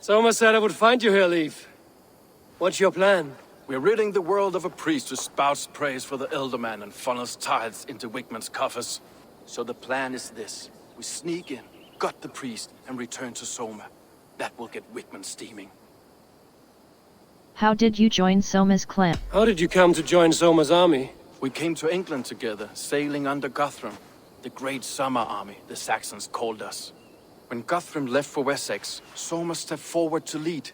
Soma said I would find you here, Leaf. What's your plan? We're ridding the world of a priest who spouts praise for the Elder Man and funnels tithes into Wickman's coffers. So the plan is this. We sneak in, gut the priest, and return to Soma. That will get Wickman steaming. How did you join Soma's clan? How did you come to join Soma's army? We came to England together, sailing under Guthrum. The Great Summer Army, the Saxons called us. When Guthrum left for Wessex, Soma stepped forward to lead.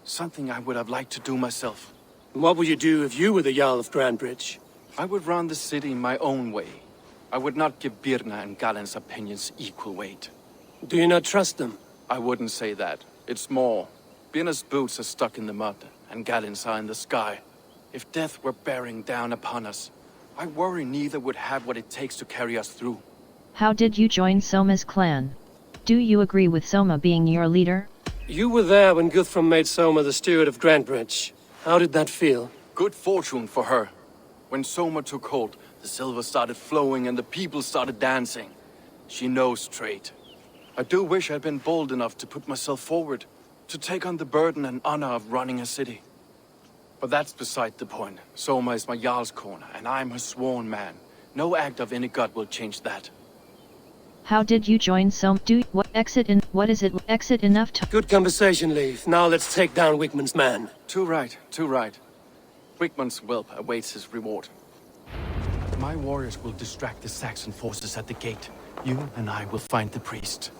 Something I would have liked to do myself. What would you do if you were the Jarl of Grandbridge? I would run the city my own way. I would not give Birna and Galen's opinions equal weight. Do you not trust them? I wouldn't say that. It's more. Birna's boots are stuck in the mud, and Galen's are in the sky. If death were bearing down upon us, I worry neither would have what it takes to carry us through. How did you join Soma's clan? Do you agree with Soma being your leader? You were there when Guthrum made Soma the steward of Grandbridge. How did that feel? Good fortune for her. When Soma took hold, the silver started flowing and the people started dancing. She knows trade. I do wish I'd been bold enough to put myself forward, to take on the burden and honor of running a city. But that's beside the point. Soma is my Jarl's corner, and I'm her sworn man. No act of any god will change that. How did you join Soma? What is it? Exit enough to— Good conversation, Leaf. Now let's take down Wickman's man. Too right, too right. Wickman's whelp awaits his reward. My warriors will distract the Saxon forces at the gate. You and I will find the priest.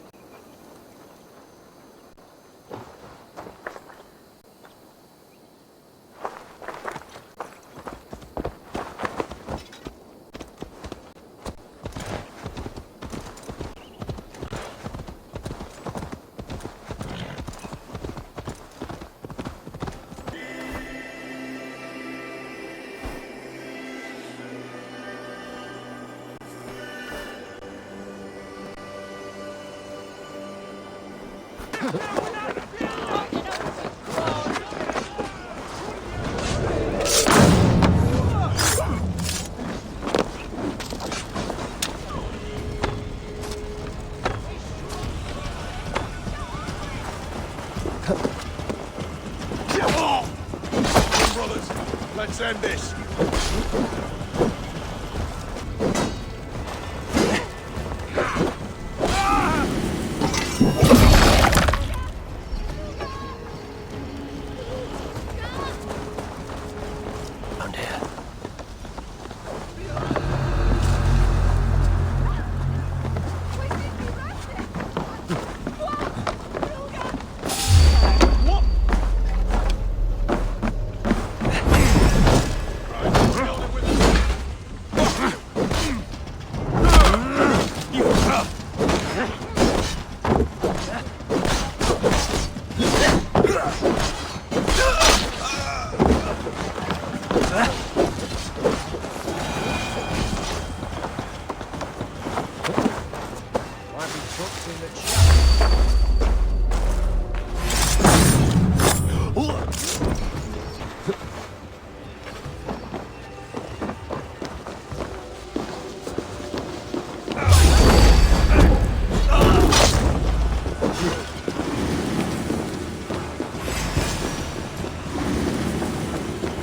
Brothers, let's end this.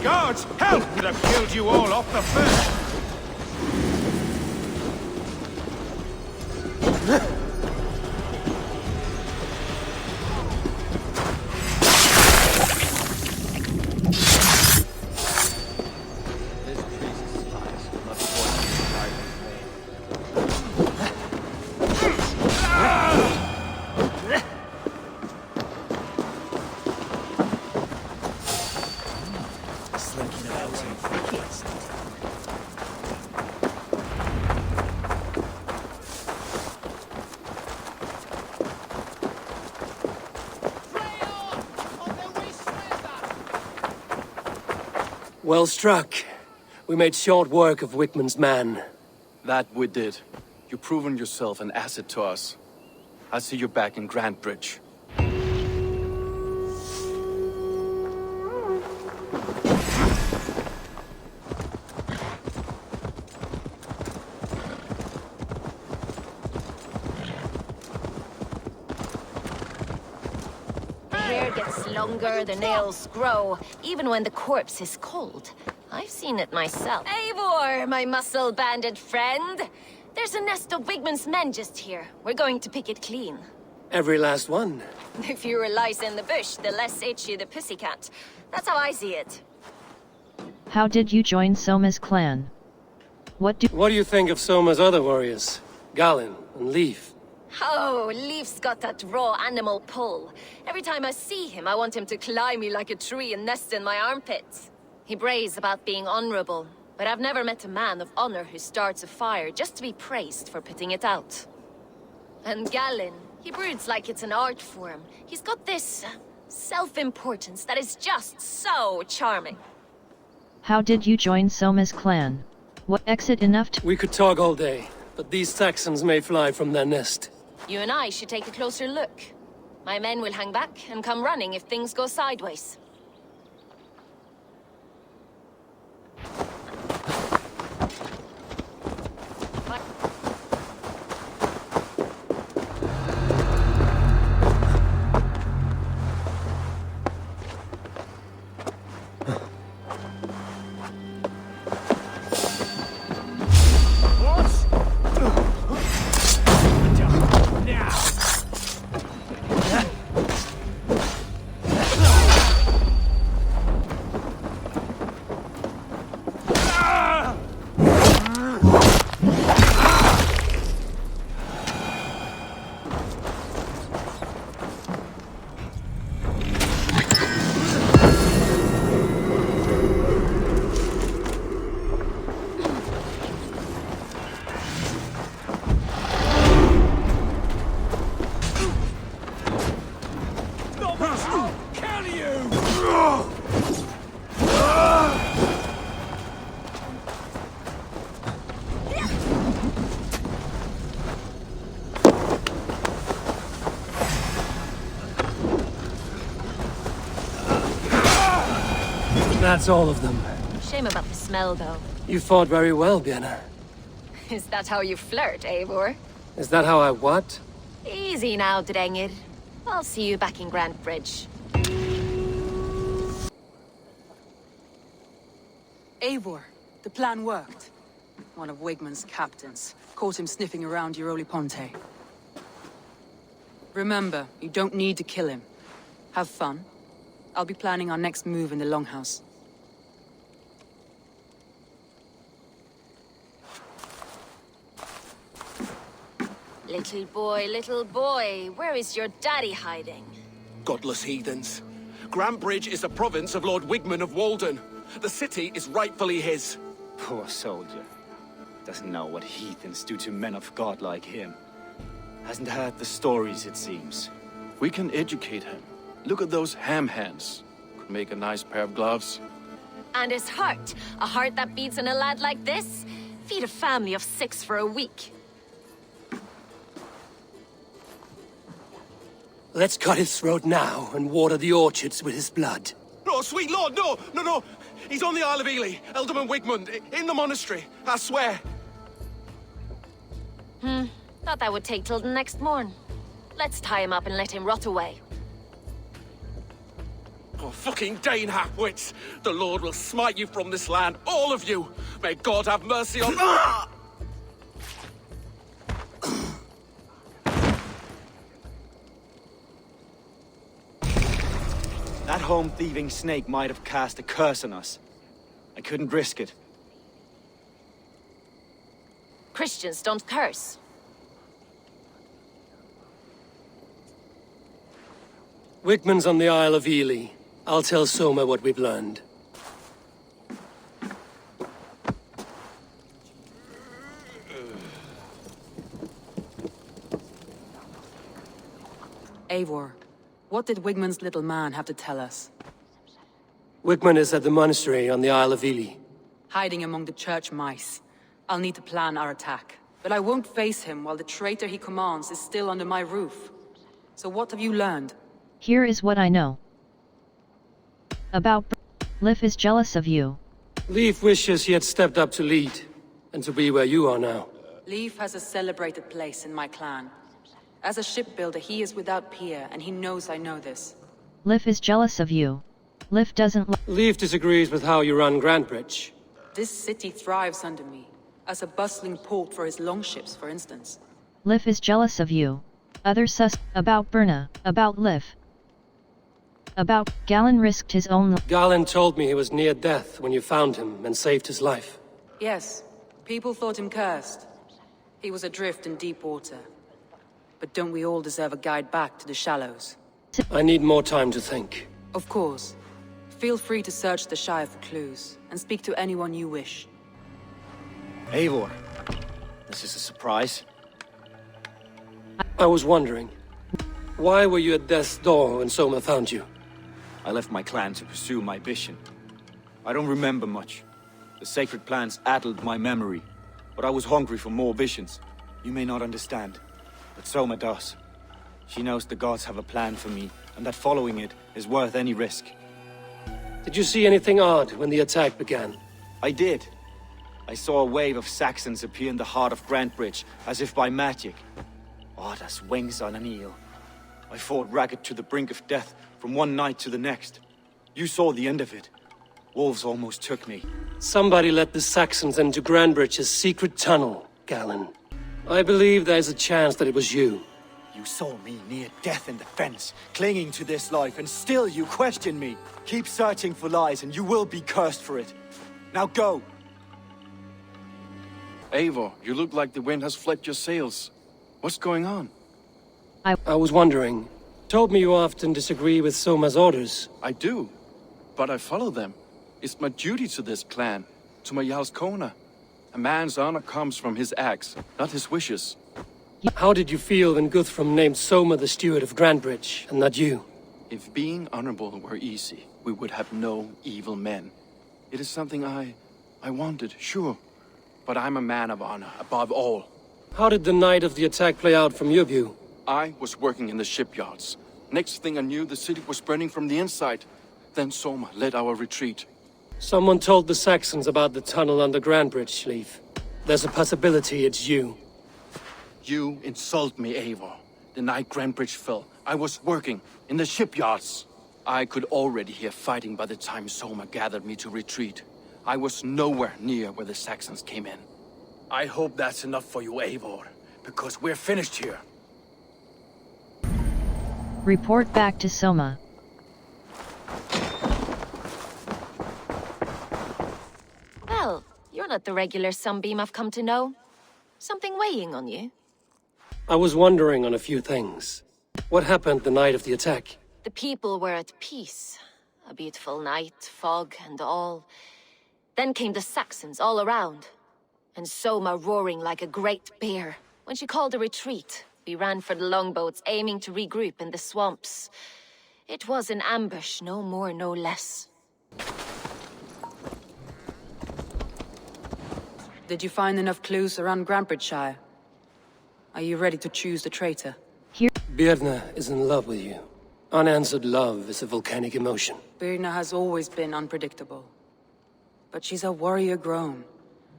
Guards, help! Would have killed you all off the first. Well struck. We made short work of Wickman's man. That we did. You've proven yourself an asset to us. I'll see you back in Grandbridge. hair gets longer, the nails grow, even when the corpse is cold. I've seen it myself. Eivor, my muscle-banded friend! There's a nest of Wigman's men just here. We're going to pick it clean. Every last one. The fewer lice in the bush, the less itchy the pussycat. That's how I see it. How did you join Soma's clan? What do you think of Soma's other warriors? Galen and Leaf? Oh, Leaf's got that raw animal pull. Every time I see him, I want him to climb me like a tree and nest in my armpits. He brays about being honorable, but I've never met a man of honor who starts a fire just to be praised for putting it out. And Galen, he broods like it's an art form. He's got this self-importance that is just so charming. How did you join Soma's clan? What exit enough to— We could talk all day, but these Saxons may fly from their nest. You and I should take a closer look. My men will hang back and come running if things go sideways. That's all of them. Shame about the smell, though. You fought very well, Björna. Is that how you flirt, Eivor? Is that how I what? Easy now, Drengir. I'll see you back in Grand Bridge. Eivor, the plan worked. One of Wigman's captains caught him sniffing around Euroli Ponte. Remember, you don't need to kill him. Have fun. I'll be planning our next move in the Longhouse. Little boy, where is your daddy hiding? Godless heathens. Grantbridge is a province of Lord Wigman of Walden. The city is rightfully his. Poor soldier. Doesn't know what heathens do to men of God like him. Hasn't heard the stories, it seems. We can educate him. Look at those ham hands. Could make a nice pair of gloves. And his heart. A heart that beats in a lad like this? Feed a family of 6 for a week. Let's cut his throat now and water the orchards with his blood. No, sweet lord, no, no, no. He's on the Isle of Ely, Ealdorman Wigmund, in the monastery, I swear. Thought that would take till the next morn. Let's tie him up and let him rot away. Oh, fucking Dane half-wits! The Lord will smite you from this land, all of you! May God have mercy on— That home-thieving snake might have cast a curse on us. I couldn't risk it. Christians don't curse. Wigman's on the Isle of Ely. I'll tell Soma what we've learned. Eivor, what did Wigman's little man have to tell us? Wigman is at the monastery on the Isle of Ely. Hiding among the church mice. I'll need to plan our attack. But I won't face him while the traitor he commands is still under my roof. So what have you learned? Here is what I know. About Liv is jealous of you. Leaf wishes he had stepped up to lead, and to be where you are now. Leif has a celebrated place in my clan. As a shipbuilder, he is without peer, and he knows I know this. Liv is jealous of you. Liv doesn't Leaf disagrees with how you run Grantbridge. This city thrives under me, as a bustling port for his longships, for instance. Liv is jealous of you. Other about Berna, about Liv. About Galen risked his own. Galen told me he was near death when you found him and saved his life. Yes, people thought him cursed. He was adrift in deep water. But don't we all deserve a guide back to the shallows? I need more time to think. Of course. Feel free to search the Shire for clues, and speak to anyone you wish. Eivor, this is a surprise. I was wondering, why were you at death's door when Soma found you? I left my clan to pursue my vision. I don't remember much. The sacred plants addled my memory, but I was hungry for more visions. You may not understand, but Soma does. She knows the gods have a plan for me, and that following it is worth any risk. Did you see anything odd when the attack began? I did. I saw a wave of Saxons appear in the heart of Grantbridge, as if by magic. Odd as wings on an eel. I fought ragged to the brink of death from one night to the next. You saw the end of it. Wolves almost took me. Somebody let the Saxons into Grantbridge's secret tunnel, Galen. I believe there's a chance that it was you. You saw me near death in the fence, clinging to this life, and still you question me. Keep searching for lies and you will be cursed for it. Now go! Eivor, you look like the wind has flecked your sails. What's going on? I was wondering. Told me you often disagree with Soma's orders. I do, but I follow them. It's my duty to this clan, to my Jarl's Kona. A man's honor comes from his acts, not his wishes. How did you feel when Guthrum named Soma the steward of Grantbridge, and not you? If being honorable were easy, we would have no evil men. It is something I wanted, sure. But I'm a man of honor, above all. How did the night of the attack play out from your view? I was working in the shipyards. Next thing I knew, the city was burning from the inside. Then Soma led our retreat. Someone told the Saxons about the tunnel under Grantbridge, Leaf. There's a possibility it's you. You insult me, Eivor. The night Grantbridge fell, I was working in the shipyards. I could already hear fighting by the time Soma gathered me to retreat. I was nowhere near where the Saxons came in. I hope that's enough for you, Eivor, because we're finished here. Report back to Soma. Well, you're not the regular sunbeam I've come to know. Something weighing on you? I was wondering on a few things. What happened the night of the attack? The people were at peace. A beautiful night, fog and all. Then came the Saxons all around. And Soma roaring like a great bear. When she called a retreat, we ran for the longboats, aiming to regroup in the swamps. It was an ambush, no more, no less. Did you find enough clues around Grantbridgeshire? Are you ready to choose the traitor? Birna is in love with you. Unanswered love is a volcanic emotion. Birna has always been unpredictable. But she's a warrior grown.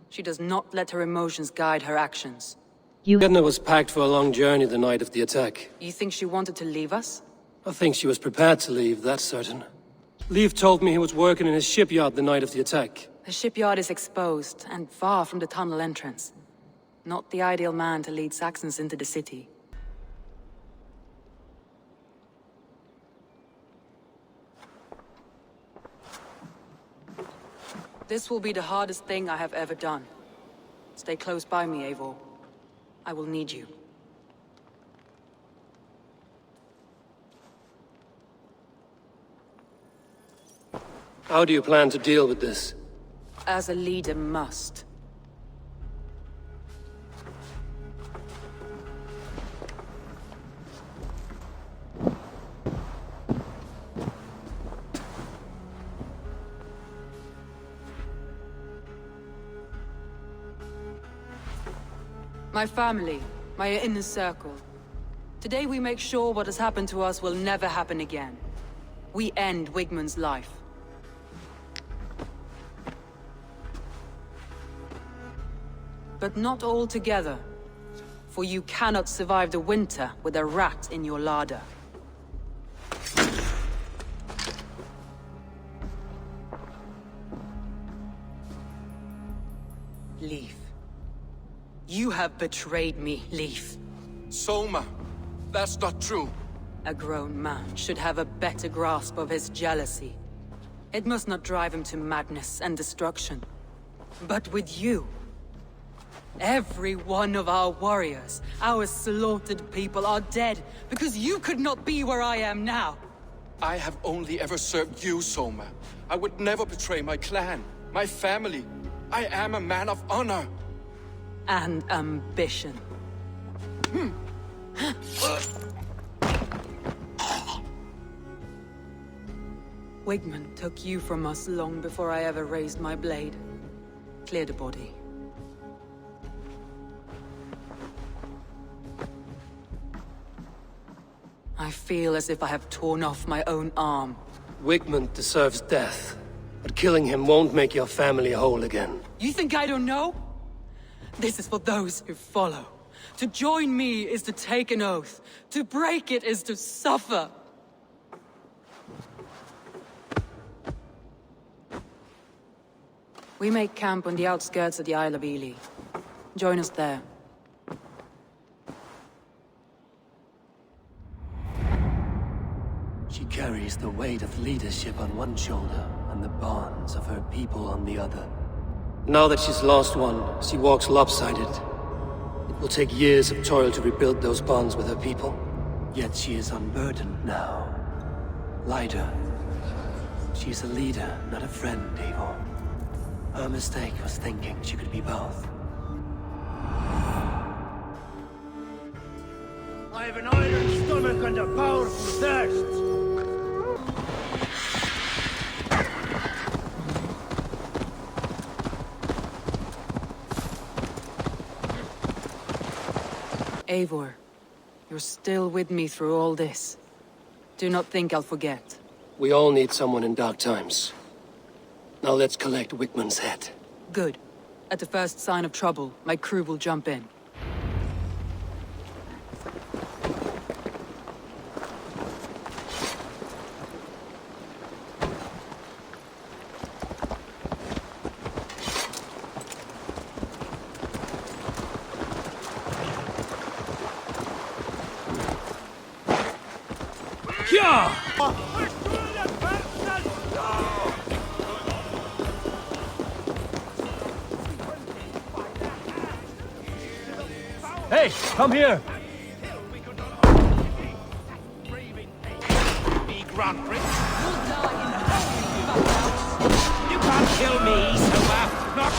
She does not let her emotions guide her actions. Birna was packed for a long journey the night of the attack. You think she wanted to leave us? I think she was prepared to leave, that's certain. Leaf told me he was working in his shipyard the night of the attack. The shipyard is exposed and far from the tunnel entrance. Not the ideal man to lead Saxons into the city. This will be the hardest thing I have ever done. Stay close by me, Eivor. I will need you. How do you plan to deal with this? As a leader must. My family, my inner circle. Today we make sure what has happened to us will never happen again. We end Wigmund's life. But not all together. For you cannot survive the winter with a rat in your larder. You have betrayed me, Leaf. Soma, that's not true. A grown man should have a better grasp of his jealousy. It must not drive him to madness and destruction. But with you, every one of our warriors, our slaughtered people are dead because you could not be where I am now. I have only ever served you, Soma. I would never betray my clan, my family. I am a man of honor. And ambition. Wigman took you from us long before I ever raised my blade. Cleared a body. I feel as if I have torn off my own arm. Wigman deserves death, but killing him won't make your family whole again. You think I don't know? This is for those who follow. To join me is to take an oath. To break it is to suffer. We make camp on the outskirts of the Isle of Ely. Join us there. She carries the weight of leadership on one shoulder and the bonds of her people on the other. Now that she's lost one, she walks lopsided. It will take years of toil to rebuild those bonds with her people. Yet she is unburdened now. Lighter. She's a leader, not a friend, Eivor. Her mistake was thinking she could be both. I have an iron stomach and a powerful thirst. Eivor, you're still with me through all this. Do not think I'll forget. We all need someone in dark times. Now let's collect Wigman's head. Good. At the first sign of trouble, my crew will jump in. Hey, come here! Be Grantbridge. You can't kill me, Soma. Not...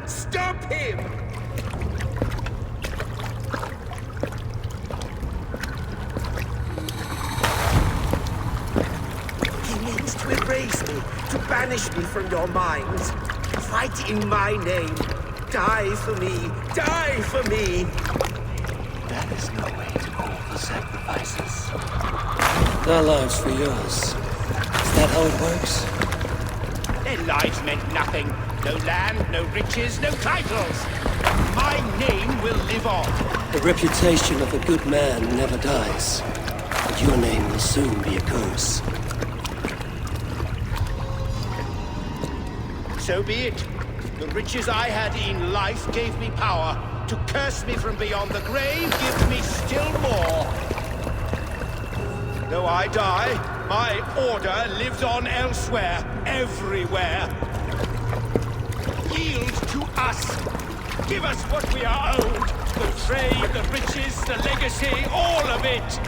Stop him! He means to erase me, to banish me from your minds. Fight in my name. Die for me. Die for me. That is no way to offer sacrifices. Their lives for yours. Is that how it works? Their lives meant nothing. No land, no riches, no titles. My name will live on. The reputation of a good man never dies. But your name will soon be a curse. So be it. The riches I had in life gave me power. To curse me from beyond the grave gives me still more. Though I die, my order lives on elsewhere, everywhere. Yield to us. Give us what we are owed. The trade, the riches, the legacy, all of it.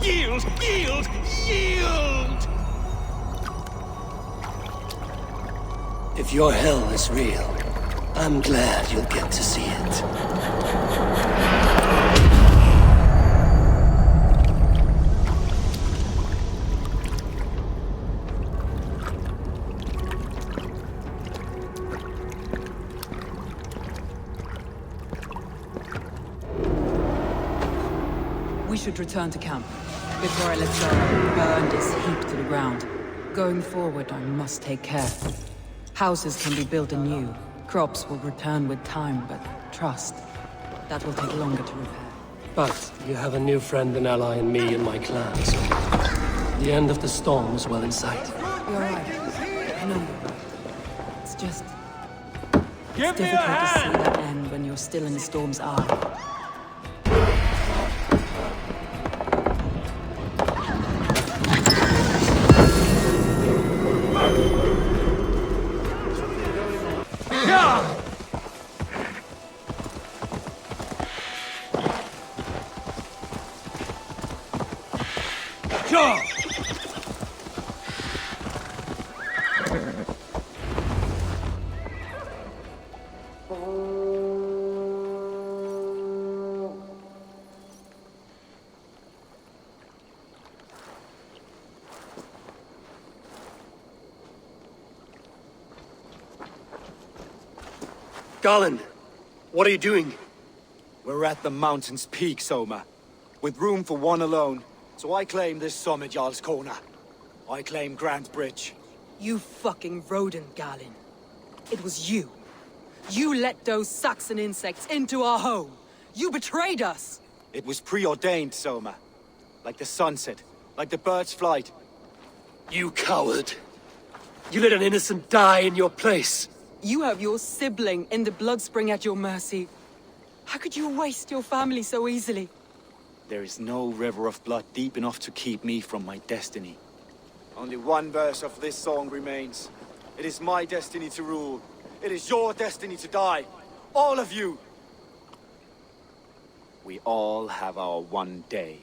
Yield, yield, yield! If your hell is real, I'm glad you'll get to see it. We should return to camp. before I let Zara burn this heap to the ground. Going forward, I must take care. Houses can be built anew. Crops will return with time, but trust, that will take longer to repair. But you have a new friend and ally in me and my clan, so the end of the storm is well in sight. You're right. I know you're right. It's just... It's difficult to see that end when you're still in the storm's eye. Garland, what are you doing? We're at the mountain's peak, Soma. With room for one alone. So I claim this summit, Jarl's Corner. I claim Grand Bridge. You fucking rodent, Galen. It was you. You let those Saxon insects into our home. You betrayed us. It was preordained, Soma. Like the sunset, like the bird's flight. You coward. You let an innocent die in your place. You have your sibling in the Bloodspring at your mercy. How could you waste your family so easily? There is no river of blood deep enough to keep me from my destiny. Only one verse of this song remains. It is my destiny to rule. It is your destiny to die. All of you. We all have our one day.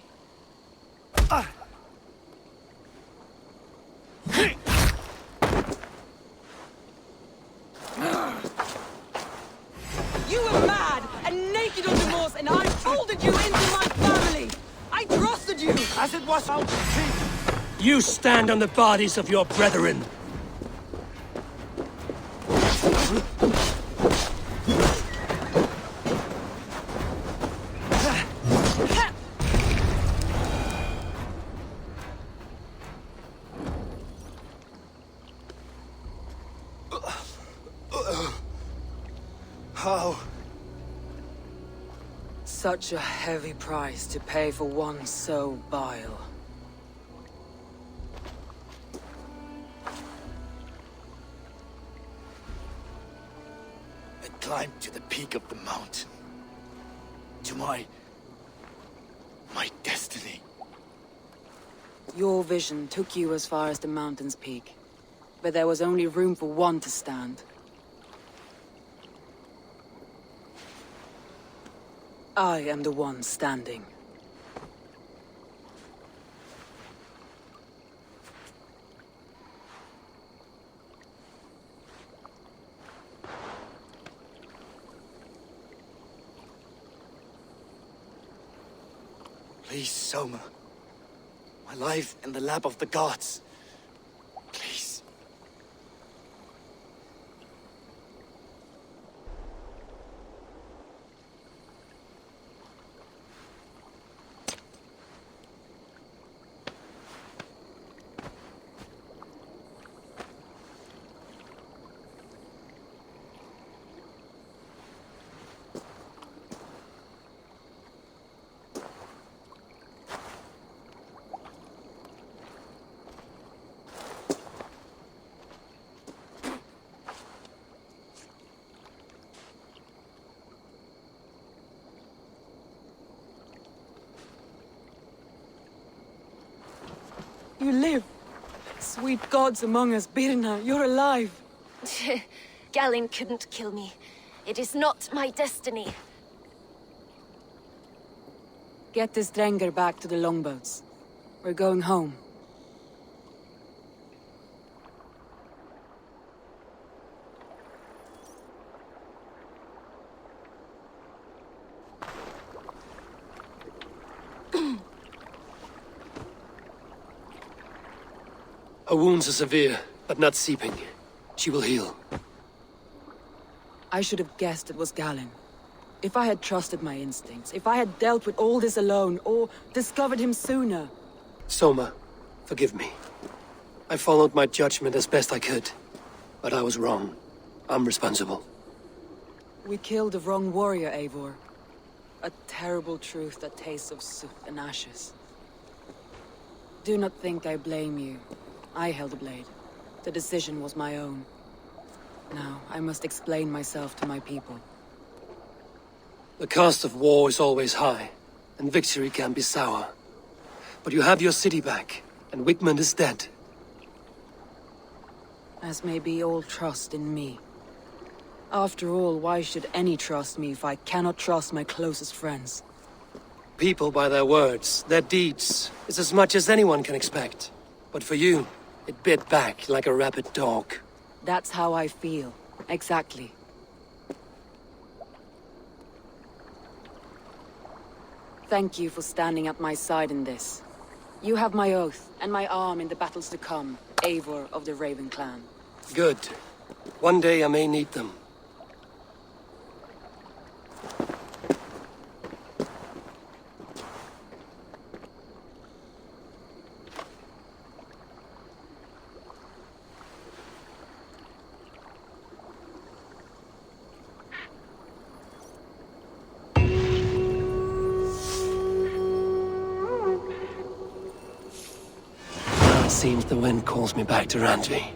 You were mad and naked on the moors, and I folded you into my family. I trusted you. As it was out to sea. You stand on the bodies of your brethren. How? Such a heavy price to pay for one so vile. I climbed to the peak of the mountain. To my destiny. Your vision took you as far as the mountain's peak. But there was only room for one to stand. I am the one standing. Please, Soma. My life in the lap of the gods. Please. You live. Sweet gods among us, Birna, you're alive. Galen couldn't kill me. It is not my destiny. Get this Drenger back to the longboats. We're going home. Her wounds are severe, but not seeping. She will heal. I should have guessed it was Galen. If I had trusted my instincts, if I had dealt with all this alone, or discovered him sooner, Soma, forgive me. I followed my judgment as best I could, but I was wrong. I'm responsible. We killed the wrong warrior, Eivor. A terrible truth that tastes of soot and ashes. Do not think I blame you. I held the blade. The decision was my own. Now, I must explain myself to my people. The cost of war is always high, and victory can be sour. But you have your city back, and Wigmund is dead. As may be all trust in me. After all, why should any trust me if I cannot trust my closest friends? People by their words, their deeds, is as much as anyone can expect. But for you, it bit back like a rabid dog. That's how I feel. Exactly. Thank you for standing at my side in this. You have my oath, and my arm in the battles to come, Eivor of the Raven clan. Good. One day I may need them. Seems the wind calls me back to Randvi.